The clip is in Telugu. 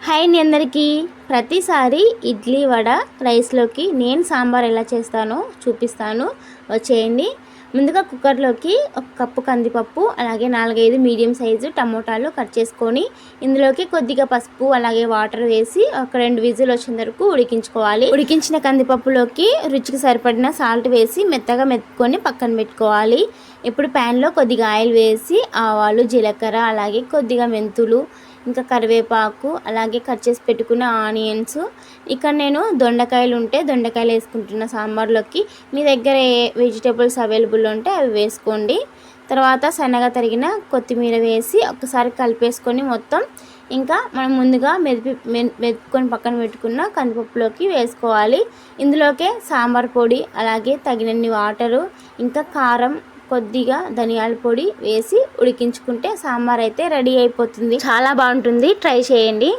హాయ్ అండి అందరికీ. ప్రతిసారి ఇడ్లీ వడ రైస్లోకి నేను సాంబార్ ఎలా చేస్తానో చూపిస్తాను, వచ్చేయండి. ముందుగా కుక్కర్లోకి 1 కప్పు కందిపప్పు, అలాగే 4-5 మీడియం సైజు టమోటాలు కట్ చేసుకొని ఇందులోకి కొద్దిగా పసుపు అలాగే వాటర్ వేసి ఒక 2 విజిల్ వచ్చే వరకు ఉడికించుకోవాలి. ఉడికించిన కందిపప్పులోకి రుచికి సరిపడిన సాల్ట్ వేసి మెత్తగా మెత్తుకొని పక్కన పెట్టుకోవాలి. ఇప్పుడు ప్యాన్లో కొద్దిగా ఆయిల్ వేసి ఆవాలు, జీలకర్ర, అలాగే కొద్దిగా మెంతులు, ఇంకా కరివేపాకు, అలాగే కట్ చేసి పెట్టుకున్న ఆనియన్స్, ఇక్కడ నేను దొండకాయలు ఉంటే దొండకాయలు వేసుకుంటున్న సాంబార్లోకి. మీ దగ్గర ఏ వెజిటేబుల్స్ అవైలబుల్ ఉంటే అవి వేసుకోండి. తర్వాత సన్నగా తరిగిన కొత్తిమీర వేసి ఒకసారి కలిపేసుకొని మొత్తం ఇంకా మనం ముందుగా మెదుపుకొని పక్కన పెట్టుకున్న కందిపప్పులోకి వేసుకోవాలి. ఇందులోకే సాంబార్ పొడి, అలాగే తగినన్ని వాటరు, ఇంకా కారం, కొద్దిగా ధనియాల పొడి వేసి ఉడికించుకుంటే సాంబార్ అయితే రెడీ అయిపోతుంది. చాలా బాగుంటుంది, ట్రై చేయండి.